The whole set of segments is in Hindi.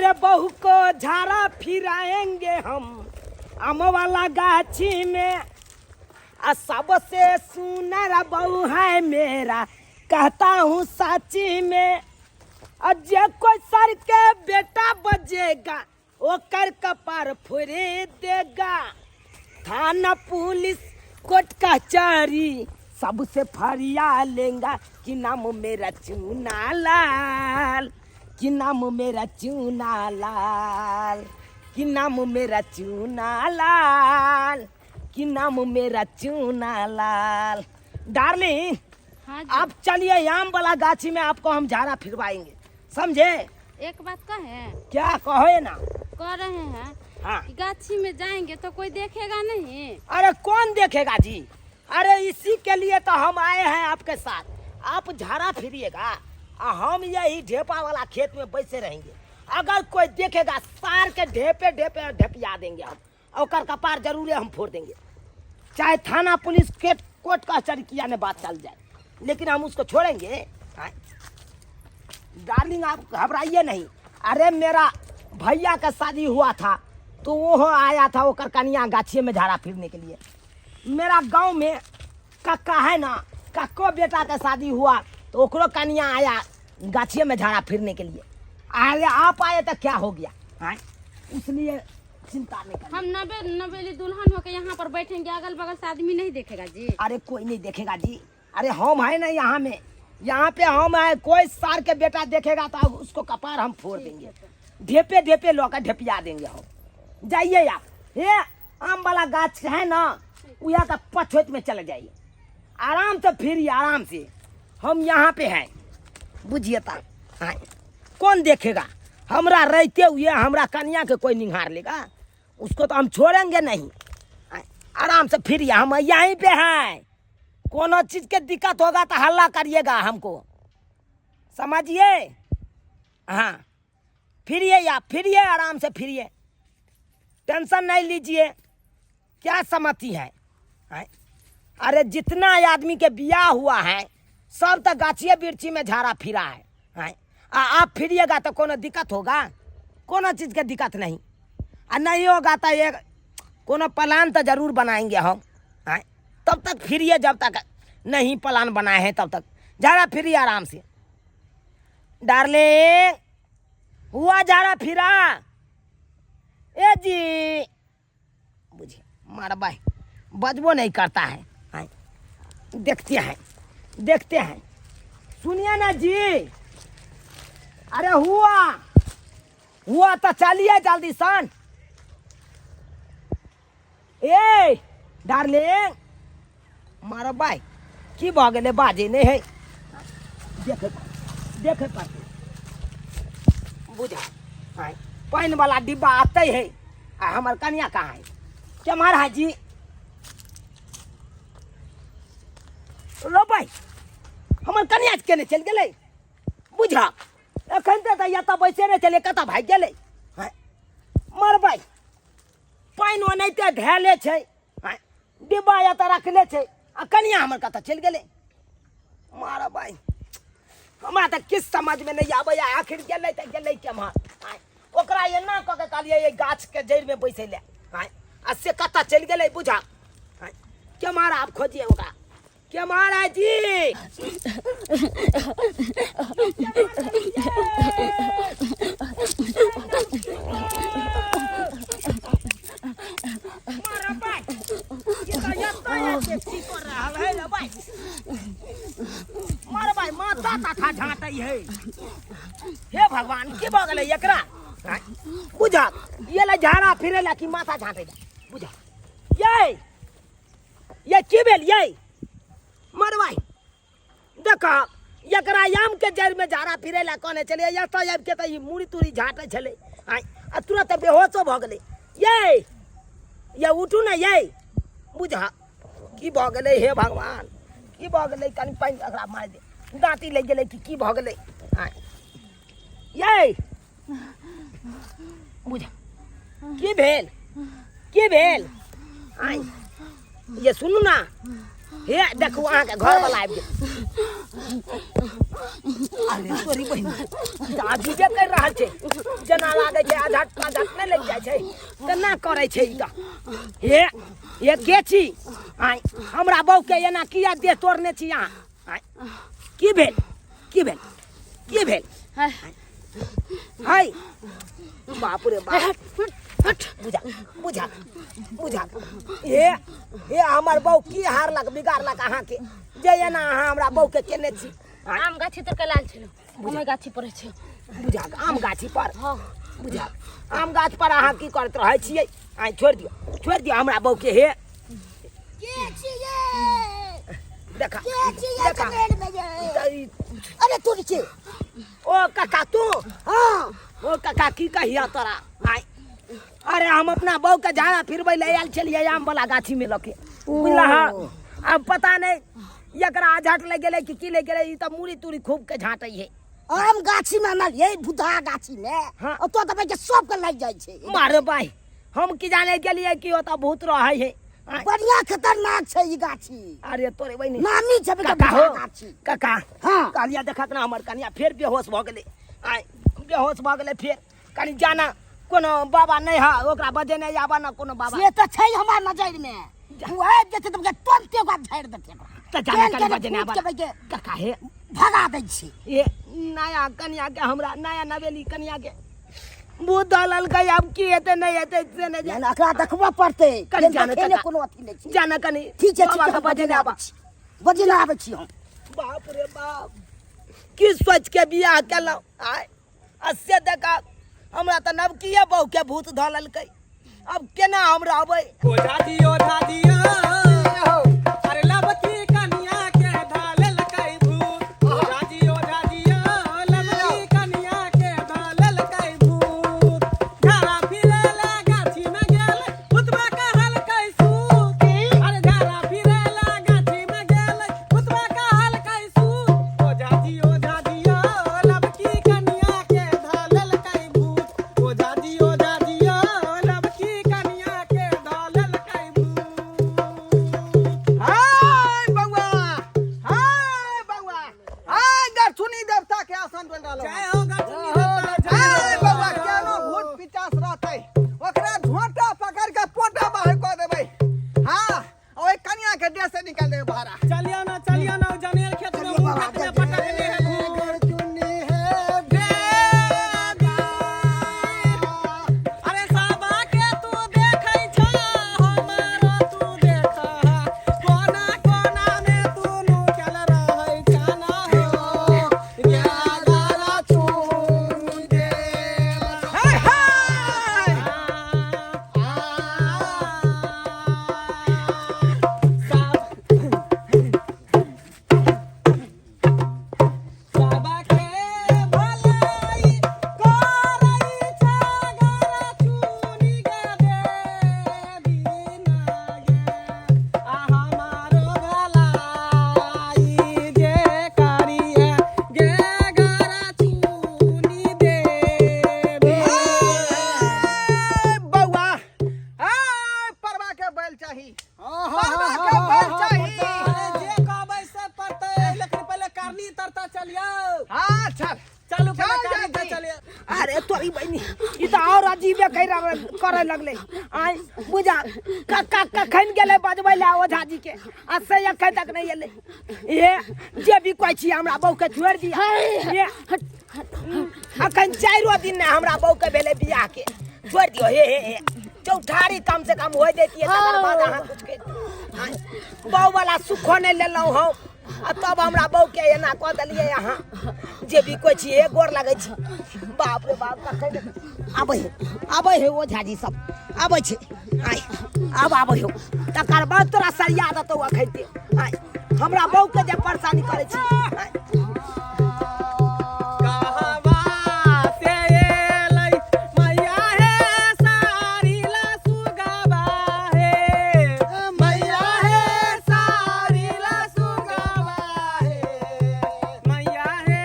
अरे बहू को झाड़ा फिराएंगे हम आम वाला गाछी में। सबसे सुनर बहू है मेरा कहता हूँ साची में। जे कोई सर के बेटा बजेगा वो कर कपार फोड़े देगा। थाना पुलिस कोर्ट कचहरी सबसे फरिया लेंगा कि नाम मेरा चूना लाल, कि नाम मेरा चूना लाल, कि नाम मेरा चूना लाल, कि नाम मेरा चूना लाल। डार्लिंग हाँ जी। आप चलिए आम वाला गाछी में, आपको हम झाड़ा फिरवाएंगे, समझे? एक बात कहे, क्या कहे ना? कह रहे हैं हाँ। कि गाछी में जाएंगे तो कोई देखेगा नहीं? अरे कौन देखेगा जी? अरे इसी के लिए तो हम आए हैं आपके साथ। आप झाड़ा फिरिएगा और हम यही ढेपा वाला खेत में बैसे रहेंगे। अगर कोई देखेगा सार के ढेपे ढेपे ढेपिया देंगे हम, और कपार जरूर हम फोड़ देंगे। चाहे थाना पुलिस के कोर्ट कचहरी किया ने बात चल जाए, लेकिन हम उसको छोड़ेंगे? डार्लिंग आप घबराइए नहीं। अरे मेरा भैया का शादी हुआ था तो वो आया था वो कनिया गाछी में झाड़ा फिरने के लिए। मेरा गांव में कक्का है ना, कक्को बेटा का शादी हुआ तो ओकरो कनिया आया गाछी में झाड़ा फिरने के लिए। अरे आप आए तो क्या हो गया है, इसलिए चिंता नहीं करना। हम नवेली दुल्हन होकर यहाँ पर बैठेंगे, अगल बगल से आदमी नहीं देखेगा जी? अरे कोई नहीं देखेगा जी। अरे हम है ना यहाँ में, यहाँ पे हम है। कोई सार के बेटा देखेगा तो उसको कपार हम फोड़ देंगे, ढेपे ढेपे लोका ढेपिया देंगे हम। जाइए आप, ये आम वाला गाछ है ना, यहाँ का पछोत में चले जाइए, आराम से फिरिए आराम से। हम यहाँ पे हैं, बुझिए ता। हाँ, कौन देखेगा? हमरा रहते हुए हमरा कन्या के कोई निहार लेगा? उसको तो हम छोड़ेंगे नहीं। आराम से फिरिए, हम यहीं पे हैं। कोनो चीज के दिक्कत होगा तो हल्ला करिएगा हमको, समझिए? हाँ, फिरिए आप, फिरिए आराम से फिरिए, टेंशन नहीं लीजिए। क्या समझती है? अरे जितना आदमी के बियाह हुआ है सब तो गाछिए बिरछी में झाड़ा फिरा है। आप फिरिएगा तो कोनो दिक्कत होगा? कोनो चीज के दिक्कत नहीं। नहीं होगा तो ये कोनो प्लान तो जरूर बनाएंगे हम। तब तक फिरिए, जब तक नहीं प्लान बनाए हैं तब तक झाड़ा फिरिए आराम से। डार्लिंग हुआ झाड़ा फिरा? ए जी बुझे मारा भाई बजबो नहीं करता है। देखते हैं देखते हैं, सुनिए ना जी। अरे हुआ तो चलिए जल्दी सन। ए डार्लिंग मारा भाई की भगले बाजे नहीं है, देखे पर बुझा पानी वाला डिब्बा आते है। हमार कन्या कहाँ है? क्या मारा जी? लो भाई हमार कन्या केने चल गए बुझा, एखन तो या तो बैसे नहीं चले कता भाग गए। मर भाई पानी नहीं तो धेले छे, डिब्बा या तो रखले छे, कन्या हमर कता चल गए। मारा भाई हमरा तो किस समझ में नहीं आवे, आखिर गए तो गए के मार। ओकरा एना क के कहलिए ये गाछ के जड़ में बैसे ले, से कता चल गए बुझा। क्या मारा आप खोजिए ओकरा, क्या मारा जी? मारा भाई माता था झाँटे है। हे भगवान की बगल एकरा बुझा, ये ला झाड़ा फिरे ला कि माथा झाँटे बुझा। ये की भेल ये मर भाई देखा एकरा आम के जड़ में झाड़ा फिरे ला कहने चले, या तो आब के तो मुड़ी तुड़ी झाँटे चले आ तुरंत बेहोशो भ गए। ये उठू ना ये बुझा की भ गए। हे भगवान की भ गए, कनी पानी एकरा मार दे, दाँती लग गए कि की भ गए। ये बुझा की भेल, की भेल? ये सुनू ना हे देखू अहाँ के घर वाला आबि गेल। अरे तोरी बहिन अजीबे कर रहल छै, जना लागे छै आझट पाझट नहीं लग जाय छै, केना करे छै ई त। हे के छी आइ हमरा बहू के एना किया देह तोड़ने छी अहाँ? आइ की भेल की भेल की भेल? हाय बाप रे बाप, बुझा बुझा बुझा हे हमर बहू की हारलक बिगाड़लक अहाँ के जे एना अहाँ हमरा बहू के केने छी? आम गाछी तर के लाल छलो, ओमे गाछी पर छै। बुझा आम गाछी पर, बुझा आम गाछ पर अहाँ की करत रहै छियै? आइ छोड़ दियो हमरा बहू के। हे के छियै? देखा के छियै देखा कमेल में ये? अरे तू नीचे। ओ काका तू, हाँ ओ काका की कहिया तोरा? आइ अरे हम अपना बहू के झाड़ा फिरबै ले आयल छलियै आम वाला गाछी में लके, बुझलह? अब पता नहीं एकरा झाट लग गेलै कि की लग गेलै, ई त मूड़ी तूड़ी खूब के झाँटै है। आम गाछी में ना ये बुधा गाछी में हाँ। तो तब के सब के लग जाय छै। मारे भाई हम की जाने के लिए कि ओता भूत रहै है। बढ़िया खतरनाक छै ई गाछी। अरे तोरे बहिनी नामी छै काका बुधा हो गाछी। काका हाँ। कालिया देखत ना हमर कनिया फेर बेहोश भ गेलै। आइ बेहोश भ गेलै फेर कनी जाना कोनो बाबा नहीं है ओकरा बजे नहीं आबा ना कोनो बाबा। ये तो छै हमरा नजर में, तू आबि जेते तुमके तुरंते ओकरा झाड़ि देते। त जाना कनी बजे नहीं आबा काका हे भगा दै छी। ये नया कनिया के हमरा नया नवेली कनिया के भूत दलल गई, अब की हेते नहीं हेते से नहीं जाना। एकरा देखबा पड़ते कनी जाना ने काका कोनो अथी नहीं छै। जाना कनी ठीक छै बाबा के बजे नहीं आबा। बजे ना आबै छी हम। बाप रे बाप की सोच के बियाह केलौ? आय असे देखा हमरा त नवकिए बहू के भूत धलल गई, अब केना हम रहबै? ओझा दियो अरे लबकी कनिया के धालल कई भूत। ओझा दियो लबकी कनिया के धालल कई भूत। घरा फिरेला गाछी में गेल भूतवा कहल कई सूत। अरे घरा फिरेला गाछी में गेल भूतवा कहल कई सूत। ओझा दियो लबकी कनिया के धालल कई भूत। ओझा दियो लबकी कनिया के धालल कई भूत। हाय बउआ हाय गरथुनी देवता के आसन बोल रहलो। जय हो गाछी देवता, हाय बउआ केनो भूत पिचास रहतै ओकरा झोंटा पकड़ के पोटा बाहर कर देबै। हां ओए कन्या के देह से निकाल देबै बाहर। चलियो ना जनेर खेत में मुंह खेत में पटक दे है भूत। गरथुनी है अरे साबा के तू देखै छ हमारा तू देख कोना कोना में तू नुकल रहै जाना हो या गारा चून दे। हाय हाय साबा के भलाई करई छ गारा चूनी गे देवी ना गे। आ हमारो भलाई जे करिए गे गारा चूनी देवी। बउआ हाय परवा के बैल चाही। परवा के बैल चाही। अरे जे कहबै से पड़तै, लेकिन पहले कारनी तरता चलियो। हां चल चलू पहले चल कारनी तर जल्दी। चलियो। अरे तोरी बहिनी ई त और अजीबे करे लगले। आइ बुझा काका कखन गेले बजबै ले ओझा जी के, आ से अखन तक नहीं एले। ये जे भी कहै छी हमरा बहू के छोड़ दिया। ये अखन 4 दिन ने हमरा बहू के भेले बियाह के, छोड़ दियो। हे चौठारी कम से कम हो देतिए तकर बाद अहाँ कुछ के बहू वाला सुखो नहीं लेलौ हम, आ तब हमरा बहू के एना कह देलिए अहाँ। जे भी कोई छी हे गोर लगै छी। बाप रे बाप कखन आबै हे ओझा जी सब आबै छै। आइ अब आबै हो तकर बाद तोरा सरिया देतौ अखैते। आइ हमरा बहू के जे परेशानी करै छी। आइ कहवा से एलै मैया हे सारी ला सुगवा हे। मैया हे सारी ला सुगवा हे। मैया हे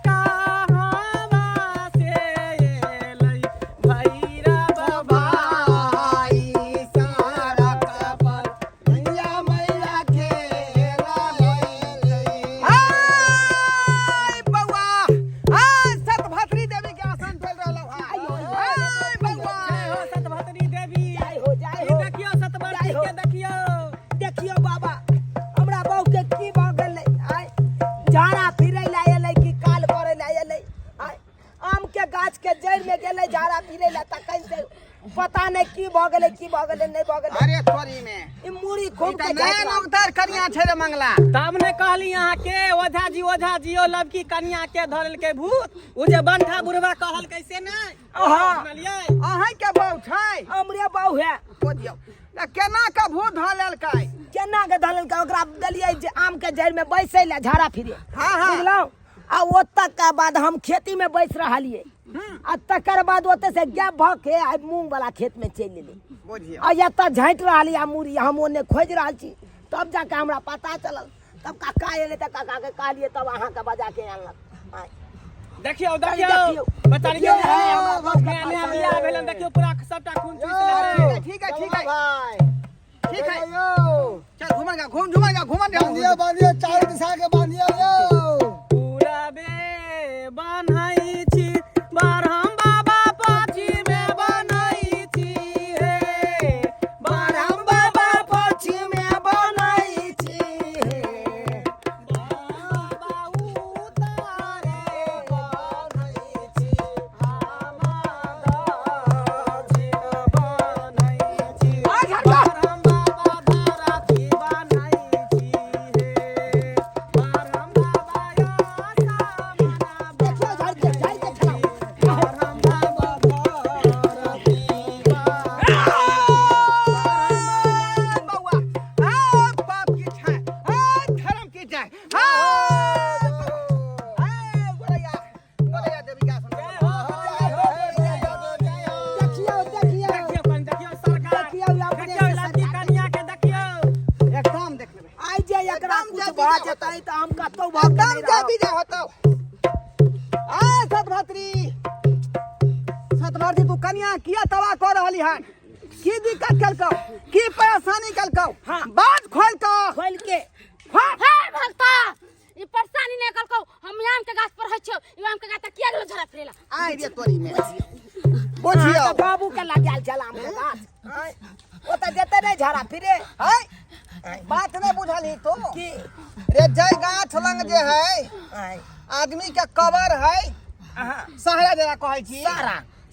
कहवा से एलै भैरव भाई सड़क पर। मैया मैया के जड़ में गेले झाड़ा फिरे ला त कैसे पता नहीं की भ गेले नहीं भ गेले अरे तोरी में ई मुड़ी खूब इतना के नया जाइत नौकदार कनिया छे रे मंगला तब ने कहली यहाँ के ओझा जी ओ लबकी कन्या के धरल के भूत उ जे बंठा बुढ़वा कहल कैसे नहीं हाँ। सुनलिए अहीं के बहु छै हमरे बाऊ है बुझियो त केना का भूत धलेल काई केना के धलन का ओकरा देलिए जे आम के जड़ में बैसे ला झाड़ा फिरे हाँ, हाँ। बुझलौ आ ओत के बाद हम खेती में बैस रहलिए आ तकर बाद ओते से गैप भ के आ मूंग वाला खेत में चल लेली बुझियो आ एत झाँट रहली आ मुड़ी हम ओने खोज रहल छी तब जाके हमरा पता चलल तब काका एले त काका के कहलिए तब अहाँ के बजा के आनलक आय। देखियो देखियो। बताइए देखियो, हमरा नया नया बियाह भेलन देखियो पूरा सबटा खून चूस लेले ठीक है ठीक है भाई ठीक है यो चल घूमेगा घूमन बांधियो चारों दिशा के बांधियो यो पूरा बे बनई छी बारहम बाबा पाची में बनई छी हे बारहम बाबा पछी में बनाई छी बाबा उतारे बनई छी आ झटका बारहम बाबा धारा छी बनई छी हे बारहम बाबा या सामना देखियो झड़ के चलाओ बारहम बाबा धारा छी बउआ आ बाप की छै आ धर्म की जाय हां गोरैया देवी का सुन देखियो देखियो सरकार देखियो अपने देखियो लड़की कन्या के देखियो एकदम देख लेबै आई जे एकरा एकदम कुछ जल्दी भ जाओ। जेतै त हम कतौ भाग के एकदम नहीं जाबी रहब जा होतो आ सतभत्री तू कन्या किया तबाह कर रहली हन की दिक्कत कलकौ की परेशानी कलकौ हाँ। बात खोल तो खोल के हे भक्ता ई परेशानी नहीं कलको हम आम के गाछ पर है छौ ई आम के गाछ त किया गेलो झरा फिरेला आई रे तोरी में हाँ, बुझियो तो बाबू के लगाल चला हम गाछ आय। ओ त देते नहीं झाड़ा फिरे है बात नहीं बुझली तो की रे जय गाछ लंग जे है आय। आदमी के कबर है हाँ सहरा जरा कहै छी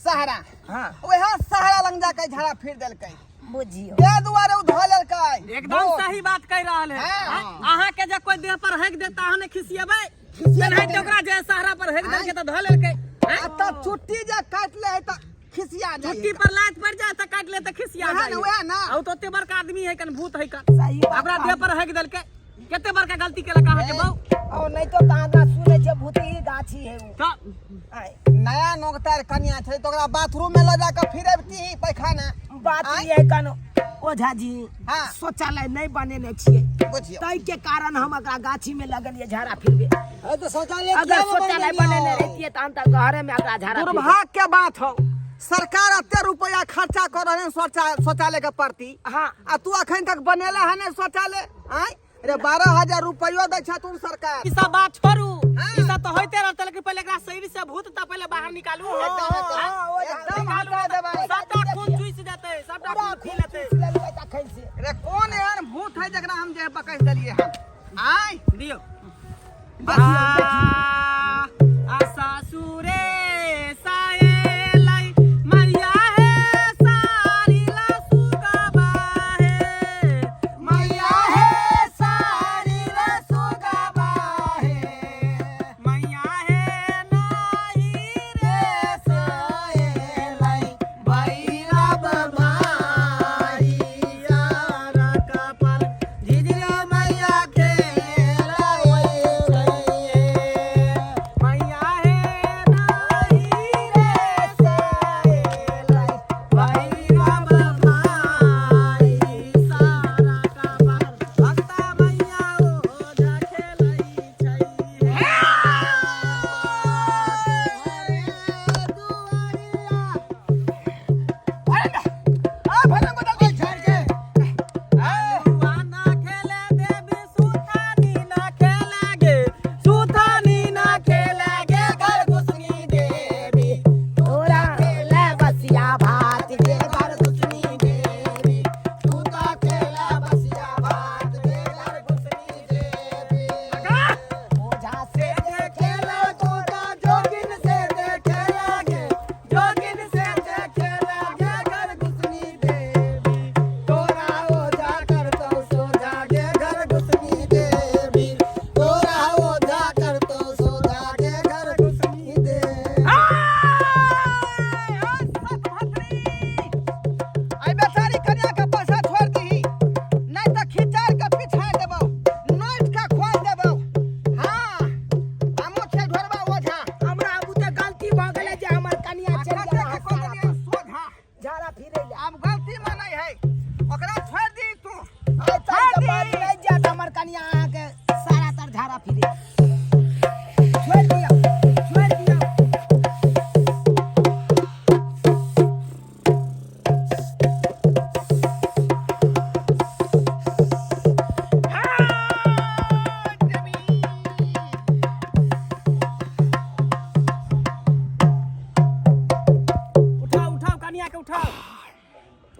सहरा हाँ ओहे सहरा लंग जाके झाड़ा फिर देलकै बुझियो दे दुआरे उ धो लेलकै एकदम सही बात कह रहल है हाँ। अहाँ के जे कोई देह पर हेक देता अहाँ ने खिसियेबै नहीं तो ओकरा जे सहारा पर हेक देलकै त ध लेलकै आ त चुट्टी जे काट ले है त खिसिया जाय छुट्टी पर लात पड़ जाए त काट ले त खिसिया वएह जाए ना, वएह ना। औ तो ओते बड़का आदमी है कन भूत है कन सही बात ओकरा देह पर हेक देलकै केते बड़का गलती केलक अहाँ के बहु और नहीं तो कहाँ का सुने छे भूती गाछी है वो तो आय। नया नौकतार कन्या छै तो ओकरा बाथरूम में ले जाके फिरेबती पैखाना बात आय। ये कनो ओझा जी हाँ। शौचालय नहीं बनेने छिए बुझियो तई के कारण हम एकरा गाछी में लगलिए झाड़ा फिरबे है तो शौचालय अगर शौचालय बनेने रहतिए त हम त घरे में एकरा झाड़ा फिरबे दुर्भाग्य के बात हो सरकार अत्ते रुपया खर्चा कर रहे हैं शौचालय के प्रति हाँ आ तू अखन तक बनेला है ने शौचालय आय रे 12,000 रुपयो दै छ तू सरकार ई सब बात छोड़ू हाँ। ई सब तो होइते रहत लेकिन पहले एकरा शरीर से भूत त पहले बाहर निकालू एकदम हटा देबै सबटा खून चूस देतै सबटा खून पी लेतै रे कौन एहन भूत है जकरा हम जे बकैस देलिए हम आय दियो देखियो, आ सासुरे साएलाई मैया है सारी ला सुगबा है मैया है सारी ला सुगबा है मैया है नाही रे साएलाई भैरव भाई यारा कपर झिझिया मैया खेलाए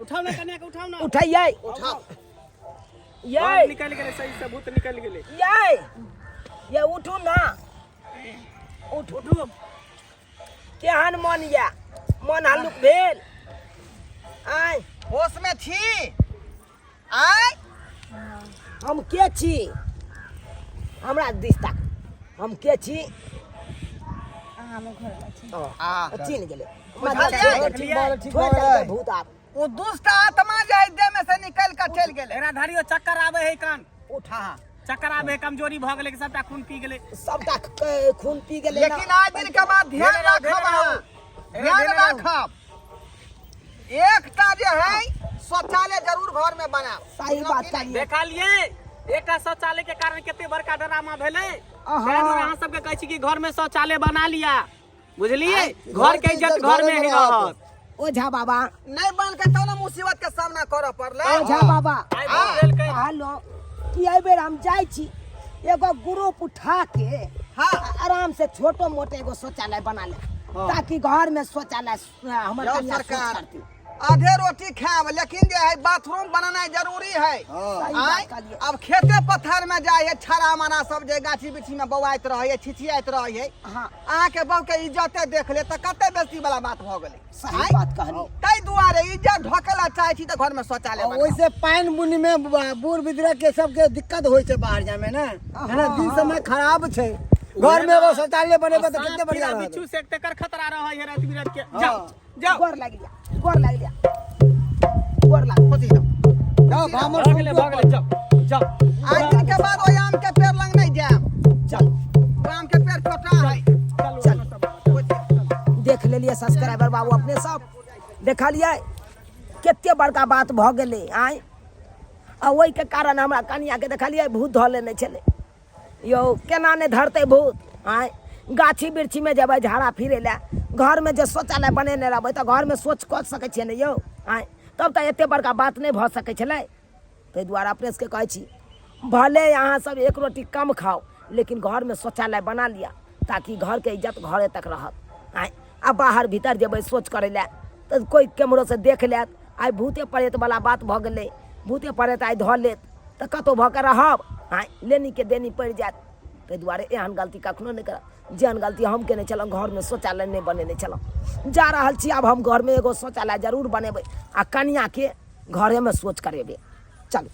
उठाओ ना कन्या के उठाओ ना उठाइए ये निकल गेले सही से भूत निकल गेले ये उठू ना उठू केहन मन या मन हल्लुक भेल आय होश में छी आय हम के छी हमरा दिस तक हम के छी चिन्ह गेले भूत आप वो दुष्ट आत्मा जाय दे में से निकल कर चल गेले एरा धारियो चक्कर आवे है कान उठा चक्कर आवे कमजोरी भ गेले सबटा खून पी गेले सबटा खून पी गेले लेकिन आज दिन के बाद ध्यान रखब अहाँ ध्यान रखब एकटा जे है शौचालय जरूर घर में बनाओ सही बात कहिए देखा लिए एकटा शौचालय के कारण केते बड़का ड्रामा भेले अहाँ सबके कहै छी कि घर में शौचालय बना लिया बुझलिए घर के इज्जत घर में ही रहत ओझा बाबा नहीं बन के तो ना मुसीबत के सामना करऽ पड़ले ओझा बाबा आइ बोल देलकै हेलो कि एहि बेर हम जाइ छी एगो ग्रुप उठा के हाँ आराम से छोटो मोटे एगो शौचालय बना ले ताकि घर में शौचालय हमर यो कन्या सरकार सोच करती। आधे रोटी खाएब लेकिन जे है बाथरूम बनाना जरूरी है सही आय बात कहलिए। अब खेते पत्थर में जाए है छड़ा माना सब जे गाछी बिछी में बौआइत रहे है छिछियाइत रहे है हाँ अहाँ के बहु के इज्जते देख ले तो कते बेइज्जती वाला बात भ गेलै सही बात कहलिए। ताहि दुआरे इज्जत ढकेला चाहे छी तो घर में शौचालय बनाओ। वैसे पानी बुनी में बूढ़ विद्रा के सबके दिक्कत होय छै बाहर जाए में ना है ना दिन समय खराब छै घर में वो शौचालय बनेबे तो कितने बढ़िया रहत बिच्छू से एक खतरा रहे है रात बिरात के जाओ जाओ गोर लग लिया गोर लग लिया गोर लग खुशी दो जाओ भामर भागले जाओ जाओ आज दिन के बाद ओइ आम के पेड़ लग नहीं जाएब चल आम के पेड़ छोटा है चल देख लेलिए सब्सक्राइबर बाबू अपने सब देखलिए केते बड़का बात भ गेलै आय आ ओहि के कारण हमरा कनिया के देखलिए भूत धऽ लेने छलै यो केना ने धरते भूत आय गाछी बिरछी में जेबै झाड़ा फिरे ला घर में जे शौचालय बनेने रहबै तऽ घर में सोच कऽ सकै छियै ने यौ आय तब तऽ एते बड़का बात नहीं भऽ सकै छलै ताहि दुआरे अपने सबके कहै छी भले अहाँ सब एक रोटी कम खाओ लेकिन घर में शौचालय बना लिया ताकि घर के इज्जत घरे तक रहत आय आ बाहर भीतर जेबै सोच करे ला तऽ कोई कैमरो से देख लेत आइ भूते प्रेत वाला बात भऽ गेलै भूते प्रेत आइ धऽ लेत तऽ कतौ भऽ के रहब आय लेनी के देनी पड़ि जायत ताहि दुआरे एहन गलती कखनो नहीं करब जेहन गलती हम केने छलहुँ घर में शौचालय नहीं बनेने छलहुँ जा रहल छी आब हम घर में एगो शौचालय जरूर बनेबै आ कनिया के घरे में सोच करेबै चलू